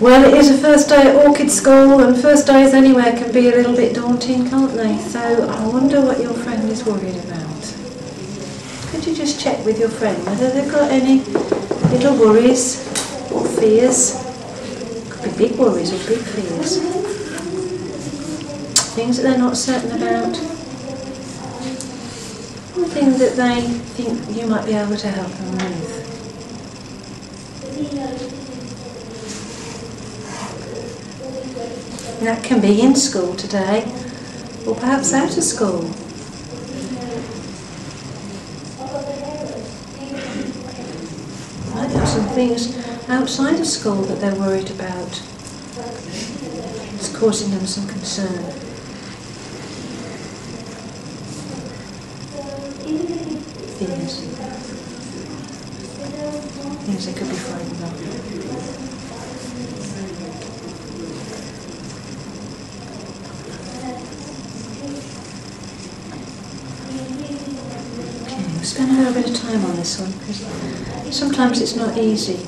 Well, it is a first day at Orchid School, and first days anywhere can be a little bit daunting, can't they? So I wonder what your friend is worried about. Could you just check with your friend whether they've got any little worries or fears? Could be big worries or big fears. Things that they're not certain about. Or things that they think you might be able to help them with. And that can be in school today, or perhaps out of school. Might have some things outside of school that they're worried about. It's causing them some concern. Fears. Things they could be frightened of. Spend a little bit of time on this one, because sometimes it's not easy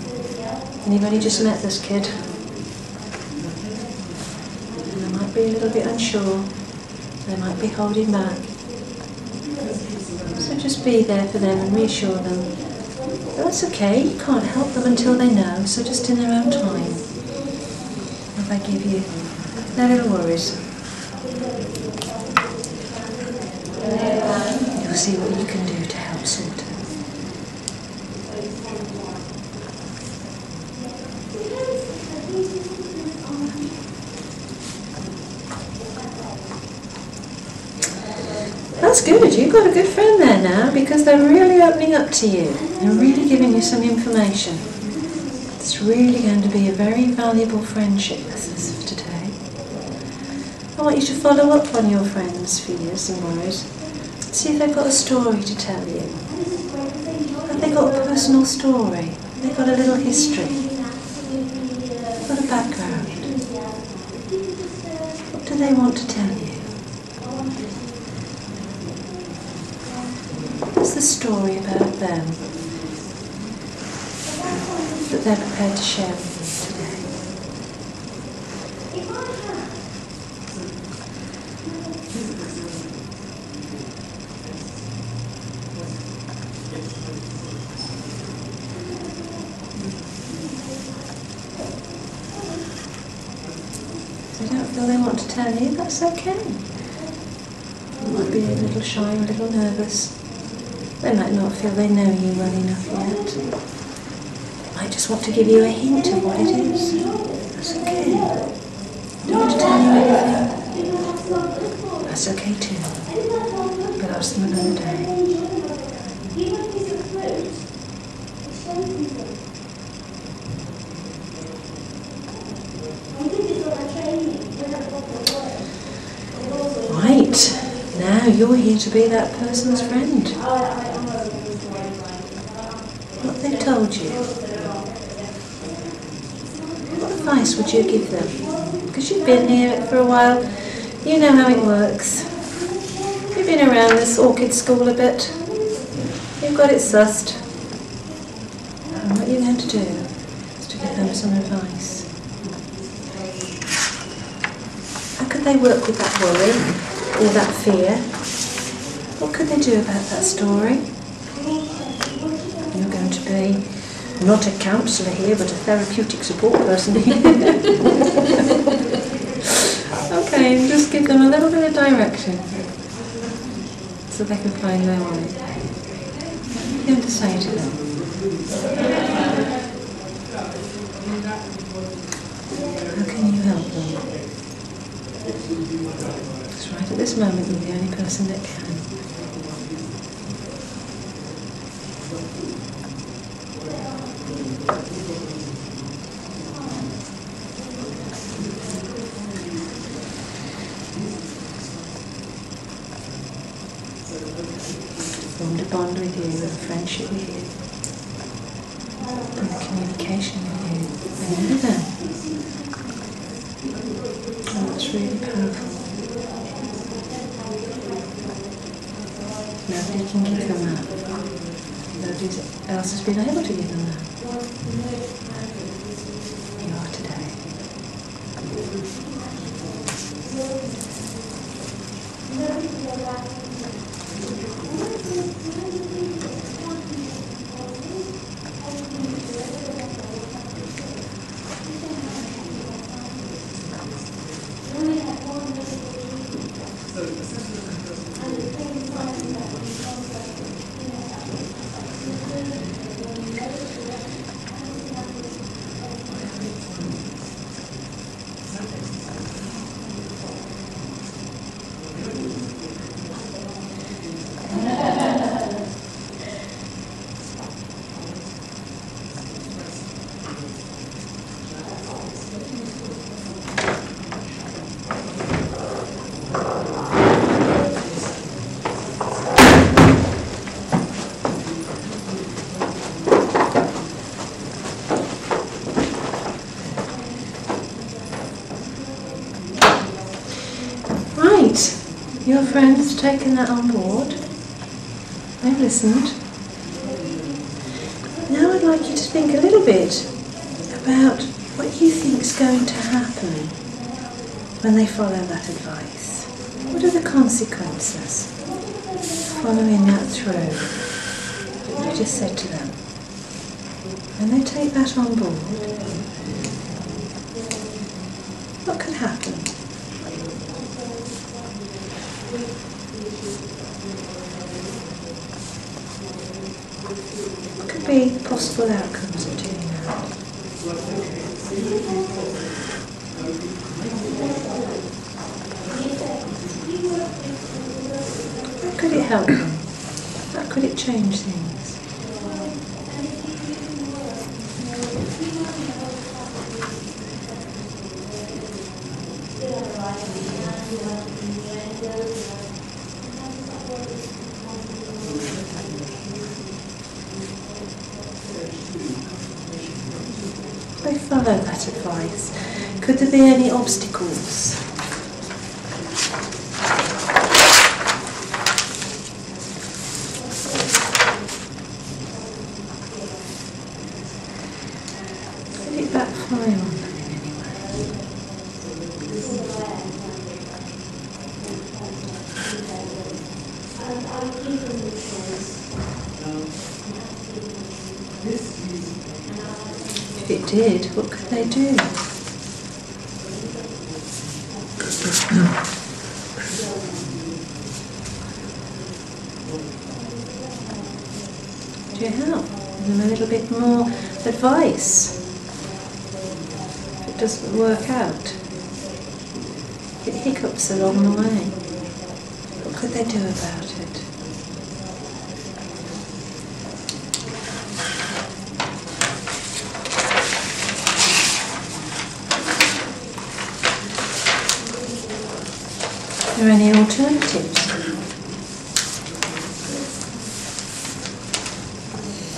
and you've only just met this kid and they might be a little bit unsure, they might be holding back, so just be there for them and reassure them that's okay, you can't help them until they know, so just in their own time if I give you their little worries, you'll see what you can do to help sort it. That's good, you've got a good friend there now, because they're really opening up to you. They're really giving you some information. It's really going to be a very valuable friendship, this is for today. I want you to follow up on your friends' fears and worries. See if they've got a story to tell you. Have they got a personal story? Have they got a little history? Have they got a background? What do they want to tell you? What's the story about them that they're prepared to share with you today? If they don't feel they want to tell you, that's okay. They might be a little shy, a little nervous. They might not feel they know you well enough yet. They might just want to give you a hint of what it is. That's okay. Don't want to tell you anything. That's okay too. But ask them another day. Right, now you're here to be that person's friend. What they've told you. What advice would you give them? Because you've been here for a while, you know how it works. You've been around this Orchid School a bit. You've got it sussed. And what you're going to do is to give them some advice. How could they work with that worry or that fear? What could they do about that story? You're going to be not a counsellor here, but a therapeutic support person here. Okay, and just give them a little bit of direction so they can find their way. What are you going to say to them? How can you help them? Because right at this moment you're the only person that can. Formed a bond with you, a friendship with you, and a communication with you, and you them. And that's really powerful. Nobody can give them that. Nobody else has been able to give them that. You are today. Your friend's taken that on board. They've listened. Now I'd like you to think a little bit about what you think is going to happen when they follow that advice. What are the consequences of following that through? What I just said to them. When they take that on board, what could happen? What could be possible outcomes of doing that? How could it help them? How could it change things? They follow that advice. Could there be any obstacles? Could it backfire on them in any way? If it did, what could they do? Could you help? Give them a little bit more advice. If it doesn't work out, if it hiccups along the way, what could they do about it? Are there any alternatives?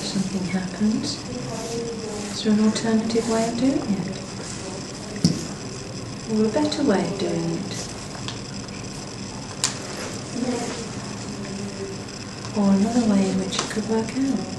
Something happens. Is there an alternative way of doing it? Or a better way of doing it? Or another way in which it could work out?